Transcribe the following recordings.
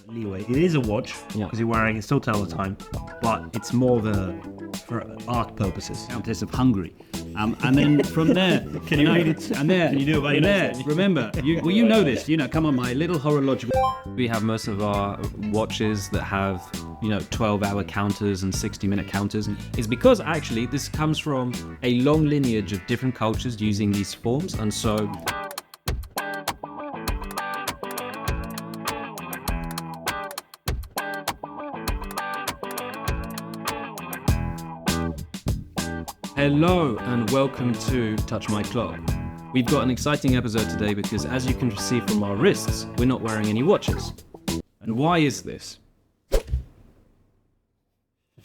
leeway. It is a watch because you're wearing it, still tell the time, but it's more for art purposes. Countess of Hungary. And then from there, Can you read it? And there, Can you do it by and your there, remember, you know this, come on, my little horological. We have most of our watches that have, 12-hour counters and 60-minute counters. Is because actually this comes from a long lineage of different cultures using these forms, and so. Hello and welcome to Touch My Clock. We've got an exciting episode today because, as you can see from our wrists, we're not wearing any watches. And why is this?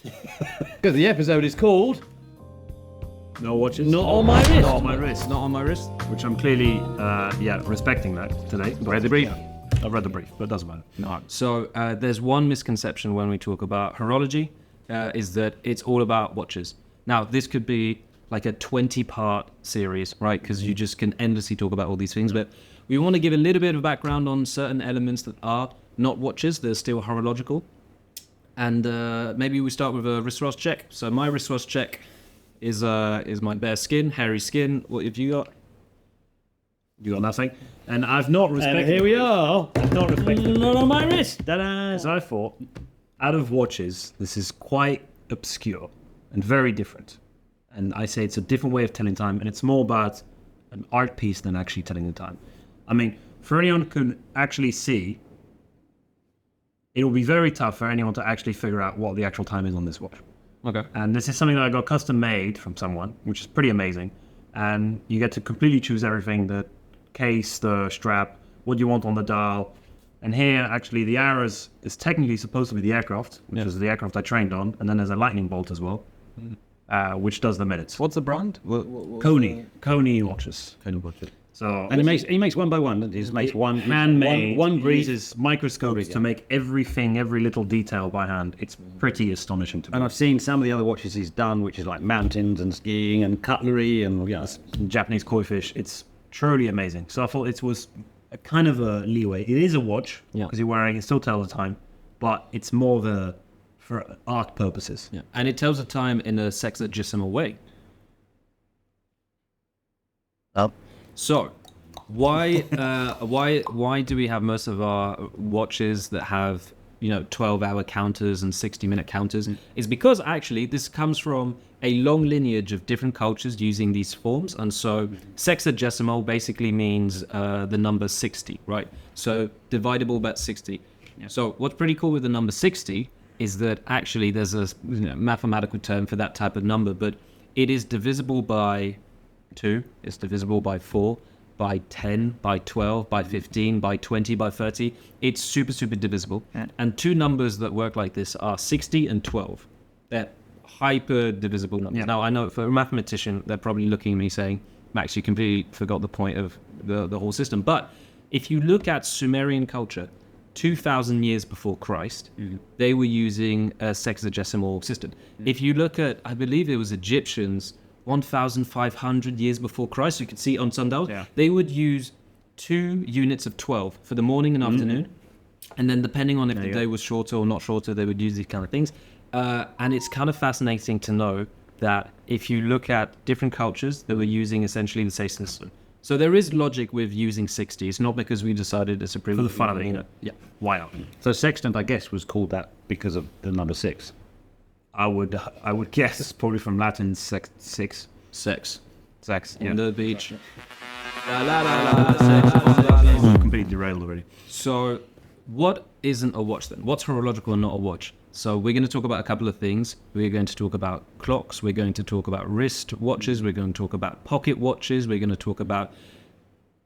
Because the episode is called No watches? Not on my wrist. Not on my wrist. Not on my wrist. Which I'm clearly, respecting that today. Read the brief. I've read the brief, but it doesn't matter. No. So there's one misconception when we talk about horology, is that it's all about watches. Now, this could be like a 20-part series, right? Because you just can endlessly talk about all these things. But we want to give a little bit of background on certain elements that are not watches. They're still horological. And maybe we start with a wristwatch check. So my wristwatch check is my bare skin, hairy skin. What have you got? You got nothing? And I've not respected... And here we are. I've not respected... Not on my wrist. Ta-da! So I thought, out of watches, this is quite obscure and very different. And I say it's a different way of telling time, and it's more about an art piece than actually telling the time. I mean, for anyone who can actually see, it will be very tough for anyone to actually figure out what the actual time is on this watch. Okay. And this is something that I got custom made from someone, which is pretty amazing. And you get to completely choose everything, the case, the strap, what you want on the dial. And here, actually, the arrows is technically supposed to be the aircraft, which is the aircraft I trained on. And then there's a lightning bolt as well, which does the minutes. What's the brand? Coney watches. Coney watches. So, And he makes one by one. He just makes one man-made. one He brief. uses microscopes to make everything, every little detail by hand. It's pretty astonishing to me. And I've seen some of the other watches he's done, which is like mountains and skiing and cutlery and Japanese koi fish. It's truly amazing. So I thought it was a kind of a leeway. It is a watch because you're wearing it, still tell the time, but it's more for art purposes. Yeah. And it tells the time in a sexagesimal way. So, why do we have most of our watches that have 12-hour counters and 60-minute counters? Is because actually this comes from a long lineage of different cultures using these forms, and so sexagesimal basically means the number 60, right? So dividable by 60. Yeah. So what's pretty cool with the number 60 is that actually there's a mathematical term for that type of number, but it is divisible by 2, it's divisible by 4, by 10, by 12, by 15, by 20, by 30. It's super, super divisible. Yeah. And two numbers that work like this are 60 and 12. They're hyper divisible numbers. Yeah. Now, I know for a mathematician, they're probably looking at me saying, Max, you completely forgot the point of the whole system. But if you look at Sumerian culture, 2,000 years before Christ, they were using a sexagesimal system. If you look at, I believe it was Egyptians, 1,500 years before Christ, you could see on some dials, they would use 2 units of 12 for the morning and afternoon. And then depending on if the day was shorter or not shorter, they would use these kind of things. And it's kind of fascinating to know that if you look at different cultures, they were using essentially the same system. So there is logic with using 60. It's not because we decided it's a For the fun of it, Yeah. Why not? So sextant, I guess, was called that because of the number 6. I would guess probably from Latin sex. Sex. Yeah. On the beach. La, la, la, la, sex. I'm completely derailed already. So what isn't a watch then? What's horological and not a watch? So we're going to talk about a couple of things. We're going to talk about clocks. We're going to talk about wrist watches. We're going to talk about pocket watches. We're going to talk about,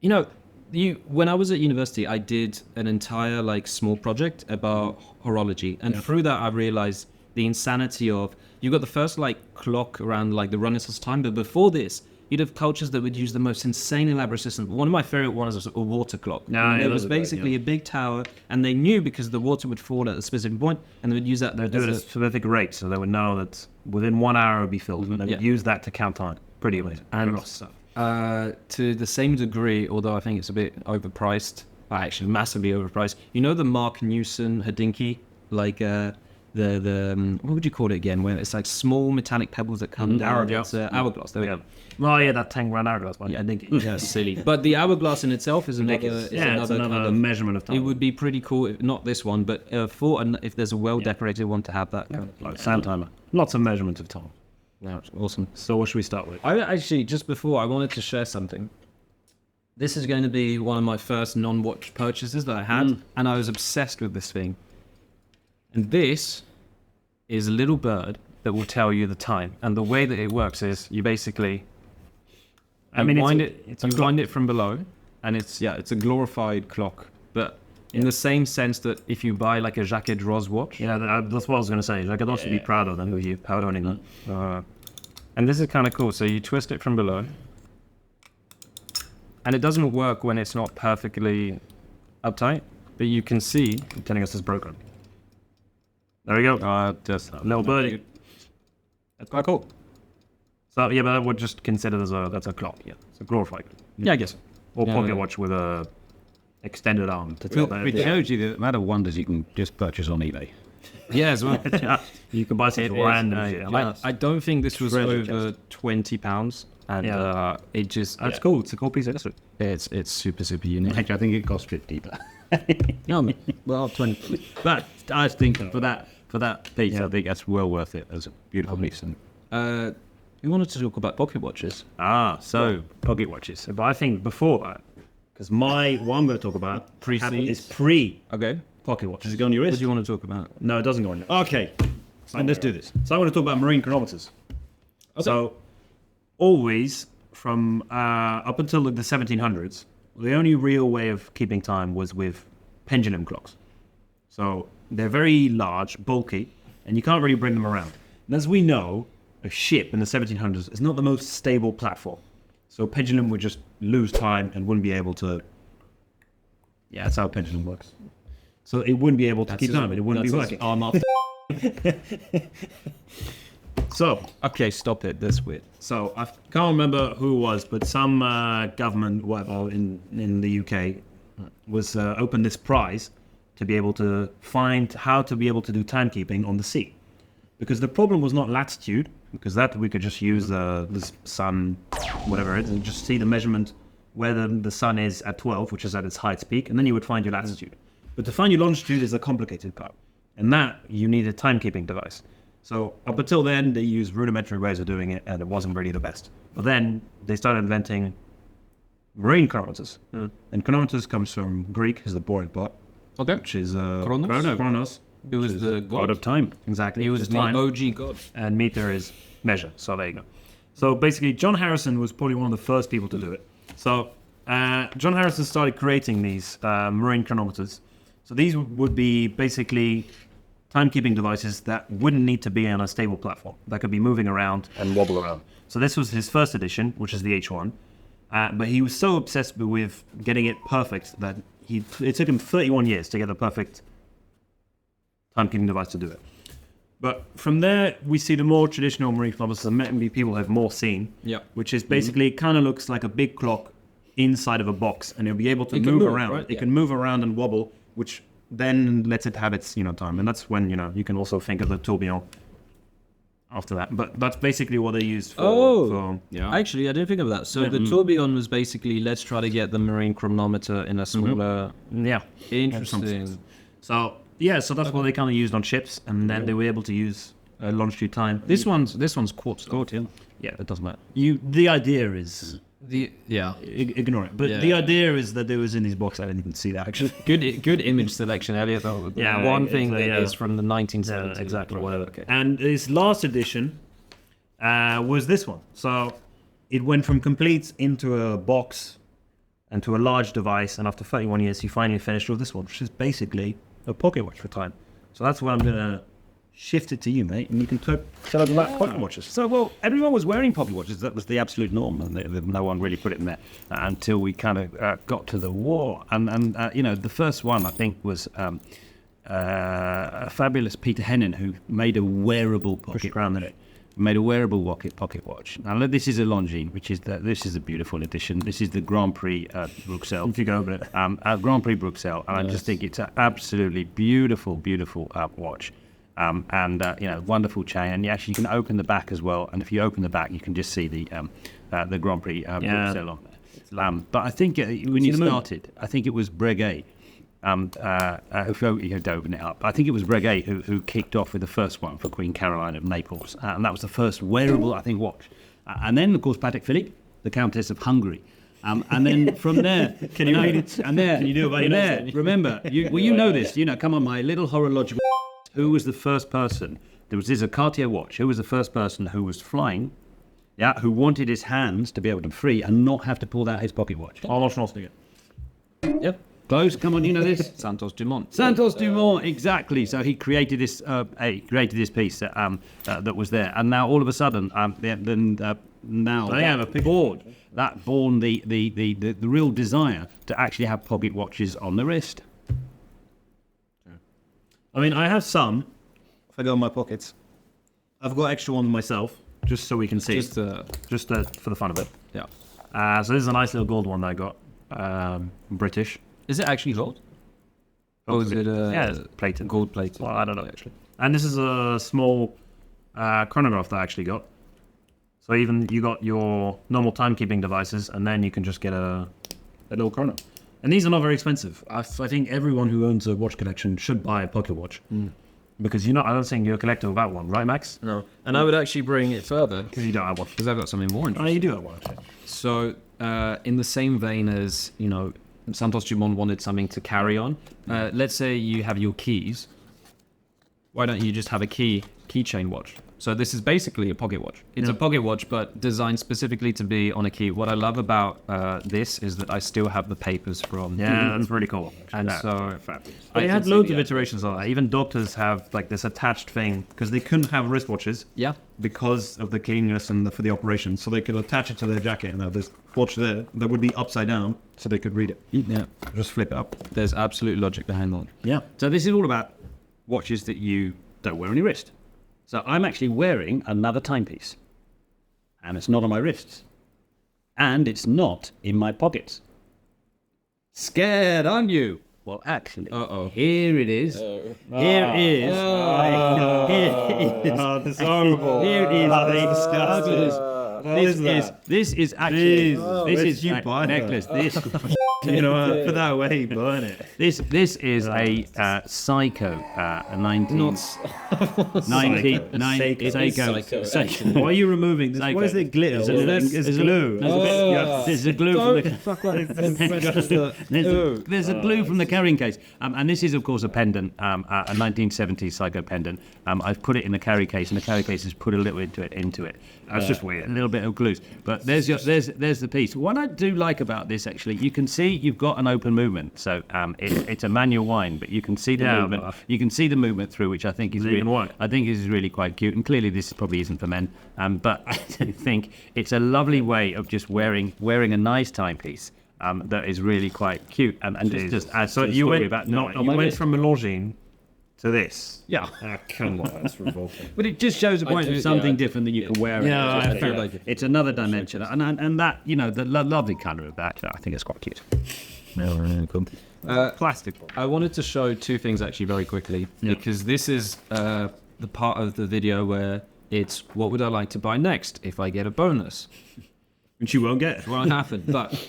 when I was at university, I did an entire small project about horology. And through that, I realized the insanity of, you got the first clock around the Renaissance time, but before this, you'd have cultures that would use the most insane elaborate systems. One of my favorite ones was a water clock. It was basically a big tower, and they knew because the water would fall at a specific point, and they would use that. They'd do it at a specific rate, so they would know that within 1 hour it would be filled, and they would use that to count time. Pretty amazing. And to the same degree, although I think it's a bit overpriced, are actually massively overpriced. You know the Mark Newson Hodinkee, like the what would you call it again? Where it's like small metallic pebbles that come down. Hourglass. It's hourglass. There we go. Oh yeah, that 10 grand hourglass one. Yeah, I think that's silly. But the hourglass in itself is another. It's Another another kind of, measurement of time. it would be pretty cool, not this one, but if there's a well-decorated one to have that kind of like sand timer. Lots of measurement of time. No, it's awesome. So what should we start with? I actually, just before, I wanted to share something. This is going to be one of my first non-watch purchases that I had, and I was obsessed with this thing. And this is a little bird that will tell you the time. And the way that it works is you basically wind it from below, and it's a glorified clock, but in the same sense that if you buy like a Jacques Rose watch. Yeah, that's what I was going to say. I could also be proud of them with you powdering them. And this is kind of cool. So you twist it from below, and it doesn't work when it's not perfectly uptight, but you can see. You're telling us it's broken. There we go. Just a little birdie. That's quite cool. So yeah, but that would just consider that's a clock. Yeah, it's a glorified. Yeah, I guess. Or pocket watch with a extended arm. To tell that. It shows you the amount of wonders you can just purchase on eBay. Yeah, as well. You can buy something random. Shit. I don't think this was Treasure over £20, and it just That's cool. It's a cool piece of history. it's super unique. Actually, I think it cost 50, but No, well, 20. but I think for that piece, I think that's well worth it as a beautiful piece. And We wanted to talk about pocket watches. so pocket watches. But I think before that, because what I'm going to talk about is pre Okay. pocket watch. Does it go on your What wrist? do you want to talk about? No, it doesn't go on there. Okay, and let's do this. So I'm going to talk about marine chronometers. Okay. So always from up until the 1700s, the only real way of keeping time was with pendulum clocks. So they're very large, bulky, and you can't really bring them around. And as we know, a ship in the 1700s is not the most stable platform. So pendulum would just lose time and wouldn't be able to. Yeah, that's how a pendulum works. So it wouldn't be able to keep time. It wouldn't be working. Arm up. So Okay, stop it. That's weird. So I can't remember who it was, but some government, whatever, in the UK was opened this prize to be able to find how to be able to do timekeeping on the sea, because the problem was not latitude, because that we could just use the sun, whatever it is, and just see the measurement where the sun is at 12, which is at its highest peak, and then you would find your latitude. But to find your longitude is a complicated part, and that you need a timekeeping device. So up until then, they used rudimentary ways of doing it, and it wasn't really the best. But then they started inventing marine chronometers. And chronometers comes from Greek, is the boring part, Okay. which is Chronos? Chronos. It was the God of time. Exactly. He was It's the time. OG god. And meter is measure. So there you go. So basically, John Harrison was probably one of the first people to do it. So John Harrison started creating these marine chronometers. So these would be basically timekeeping devices that wouldn't need to be on a stable platform, that could be moving around and wobble around. So this was his first edition, which is the H1. But he was so obsessed with getting it perfect that it took him 31 years to get the perfect timekeeping device to do it. But from there, we see the more traditional marine chronometers that maybe people have more seen, Yeah. which is basically it kind of looks like a big clock inside of a box, and it'll be able to It can move move, around. right? It Yeah. can move around and wobble, which then lets it have its time, and that's when you can also think of the tourbillon after that. But that's basically what they used for Actually, I didn't think of that. So the tourbillon was basically, let's try to get the marine chronometer in a smaller. yeah. Interesting. So that's what they kind of used on ships, and then they were able to use longitude time. This one's quartz. Yeah, It doesn't matter. the idea is ignore it. But Yeah. the idea is that it was in these boxes. I didn't even see that actually. Good image selection, Eliot. Yeah, One thing it's, that is from the 1970s. exactly. Right, Whatever. okay. And his last edition was this one. So it went from complete into a box and to a large device. And after 31 years, he finally finished with this one, which is basically a pocket watch for time. So that's why I'm gonna shift it to you, mate, and you can tell us about pocket watches. So, well, everyone was wearing pocket watches. That was the absolute norm, and no one really put it in there until we kind of got to the war. And the first one, I think, was a fabulous Peter Hennon, who made a wearable pocket. Crown in it. made a wearable pocket watch. Now this is a Longines, this is a beautiful edition. This is the Grand Prix Bruxelles. If you go over it. Grand Prix Bruxelles, and I just think it's an absolutely beautiful watch. Wonderful chain, and you can open the back as well. And if you open the back, you can just see the Grand Prix Bruxelles on there. But I think when you started, I think it was Breguet. If you don't open it up, I think it was Breguet who kicked off with the first one for Queen Caroline of Naples, and that was the first wearable, I think, watch. And then, of course, Patek Philippe, the Countess of Hungary. And then from there, Can you read it? And there, Can you do it by your there, nose? remember, you know this. Come on, my little horological. Who was the first person? This is a Cartier watch. Who was the first person who was flying? Yeah, who wanted his hands to be able to free and not have to pull out his pocket watch. Horloge Schwarzenegger. Yep. Close, come on, you know this. Santos Dumont. Santos Dumont, exactly. So he created this. This piece that was there, and now all of a sudden, now They have a picture. that born the real desire to actually have pocket watches on the wrist. I mean, I have some. If I go in my pockets, I've got extra ones myself, just so we can see. Just for the fun of it. yeah. So this is a nice little gold one that I got. British. Is it actually gold? Or is it Yeah, it's plated. gold plated? Well, I don't know actually. And this is a small chronograph that I actually got. So even you got your normal timekeeping devices, and then you can just get a little chrono. And these are not very expensive. I think everyone who owns a watch collection should buy a pocket watch. Because I don't think you're a collector without one, right, Max? No. And I would actually bring it further Because you don't have one. because I've got something more Oh, interesting. you do have one actually. So, in the same vein as, Santos Dumont wanted something to carry on, let's say you have your keys. Why don't you just have a keychain watch? So this is basically a pocket watch. It's a pocket watch, but designed specifically to be on a key. What I love about this is that I still have the papers from... Yeah, that's really cool. And That's so... fabulous. I They can had see loads the of actual- iterations of that. Even doctors have like this attached thing because they couldn't have wristwatches Yeah. because of the cleanliness and for the operation. So they could attach it to their jacket and have this watch there that would be upside down so they could read it. Yeah. Just flip it up. There's absolute logic behind that. Yeah. So this is all about watches that you don't wear on your wrist. So I'm actually wearing another timepiece, and it's not on my wrists, and it's not in my pockets. Scared, aren't you? Well, actually, here it is. Here it is. Here it is. Oh, that's horrible. Here it is. That's disgusting. This is actually this is you a buy that? necklace. This You know what? Put that away, burn it. this is a Psycho 19 Seiko. Why are you removing this? Psycho. Why is there glitter? There's glue. There's a glue from the there's a glue from the carrying case, and this is of course a pendant, a 1970s Psycho pendant. I've put it in the carry case, and the carry case has put a little into it. That's just weird. A little bit of glues, but there's the piece. What I do like about this, actually, you can see you've got an open movement. So it's a manual wind, but you can see the movement. You can see the movement through, which I think is really, I think is really quite cute. And clearly, this probably isn't for men, but I do think it's a lovely way of just wearing a nice timepiece. That is really quite cute, and just adds So to the you story went, about you went from a Longines to this. yeah. Come on, that's revolting. But it just shows a point of something different that you can wear. Yeah, I feel like it. It's another dimension, and that the lovely colour of that, I think it's quite cute. Plastic. I wanted to show two things actually very quickly because this is the part of the video where it's what would I like to buy next if I get a bonus. Which you won't get. Won't happen, but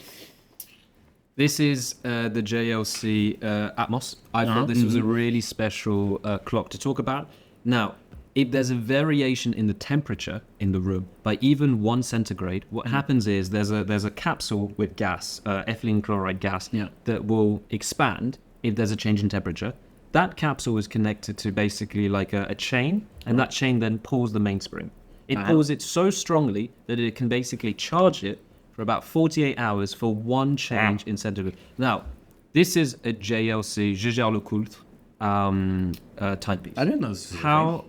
this is the JLC Atmos. I thought this was a really special clock to talk about. Now, if there's a variation in the temperature in the room by even 1 centigrade, what happens is there's a capsule with gas, ethylene chloride gas, that will expand if there's a change in temperature. That capsule is connected to basically like a chain, and that chain then pulls the mainspring. It pulls it so strongly that it can basically charge it for about 48 hours for one change in centigrade. Now, this is a JLC, Je gère le culte, timepiece. I didn't know this. How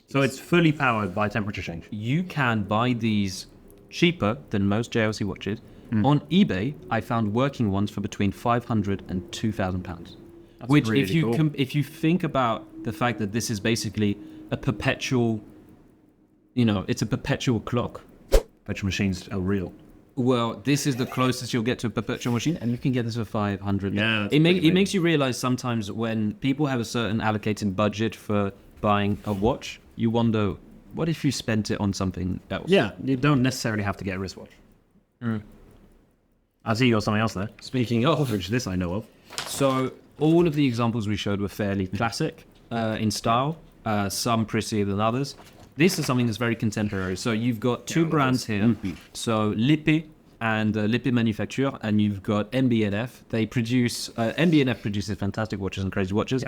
So it's fully powered by temperature change. you can buy these cheaper than most JLC watches. On eBay, I found working ones for between £500 and £2,000. Which, really if you cool. if you think about the fact that this is basically a perpetual it's a perpetual clock. Petrol machines are real. Well, this is the closest you'll get to a perpetual machine, and you can get this for 500. Yeah, that's it pretty makes you realize sometimes when people have a certain allocated budget for buying a watch, you wonder, what if you spent it on something else? Yeah, you don't necessarily have to get a wristwatch. I see you got something else there. Speaking of, Which this I know of. so all of the examples we showed were fairly classic in style, some prettier than others. This is something that's very contemporary. So you've got two brands here. So Lippe and Lippe Manufacture, and you've got MB&F. They produce, MB&F produces fantastic watches and crazy watches,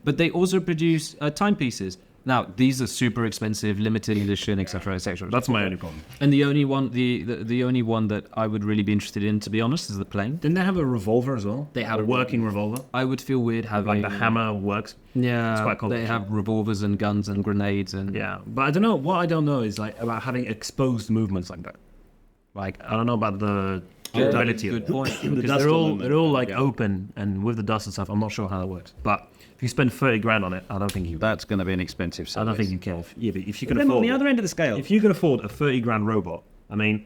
but they also produce timepieces. Now, these are super expensive, limited edition, etc., etc. That's my only problem. And the only one, the only one that I would really be interested in, to be honest, is the plane. Didn't they have a revolver as well? They had a working revolver. I would feel weird having Like the hammer works. Yeah, It's quite cool. they have revolvers and guns and grenades and Yeah, but I don't know. What I don't know is like about having exposed movements like that. Like I don't know about the durability. Good point. Because they're all like open, and with the dust and stuff, I'm not sure how that works. But if you spend 30 grand on it, I don't think you. That's going to be an expensive service. I don't think you can. If you can Then afford. on the other end of the scale, If you can afford a 30 grand robot, I mean,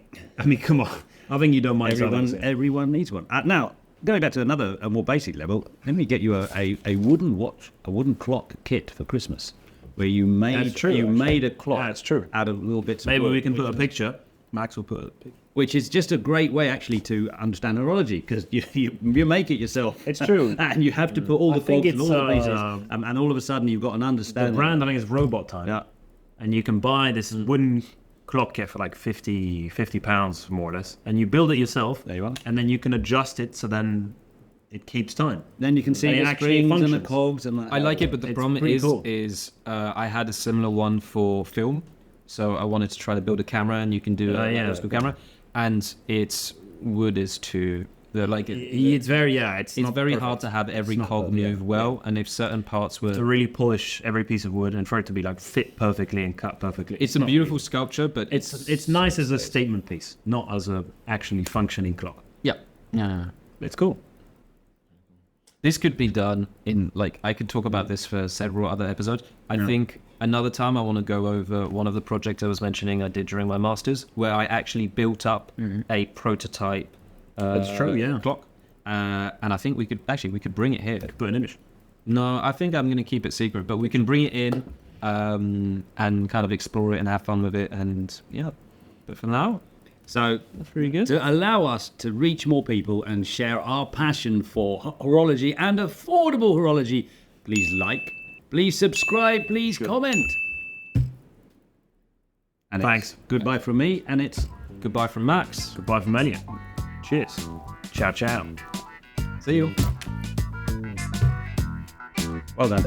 come on. I think you don't mind. everyone needs one. Now, going back to a more basic level, let me get you a wooden watch, a wooden clock kit for Christmas, where you made That's true, you actually. made a clock Yeah, it's true. out of little bits. Maybe of wood, we can put a picture. Max will put a picture. which is just a great way actually to understand horology, because you make it yourself. It's true. And you have to put all the think faults and all the it's, pieces, and all of a sudden you've got an The understanding. brand I think is Robot Time. Yeah. And you can buy this wooden clock kit for like 50 pounds more or less, and you build it yourself. There you are. And then you can adjust it so then it keeps time. Then you can see And it the actually springs and the functions. cogs and I like it, but the It's problem pretty cool. is I had a similar one for film, so I wanted to try to build a camera, and you can do a yeah. optical camera, and its wood is too. It's very It's not very perfect. hard to have every not cog perfect, move well, and if certain parts were, To really polish every piece of wood and for it to be like fit perfectly and cut perfectly. it's a not beautiful sculpture, but It's nice as a statement piece, not as a actually functioning clock. yeah. It's cool. This could be done in, like, I could talk about this for several other episodes. I think another time I want to go over one of the projects I was mentioning I did during my master's, where I actually built up a prototype That's true, yeah. clock. And I think we could bring it here. Put an image. No, I think I'm going to keep it secret, but we can bring it in and kind of explore it and have fun with it. And yeah, but for now, So that's pretty good. to allow us to reach more people and share our passion for horology and affordable horology, please like, please subscribe, please comment. And Thanks. it's goodbye from me, and it's Goodbye from Max. Goodbye from Eliot. Cheers. Ciao, ciao. See you. well done.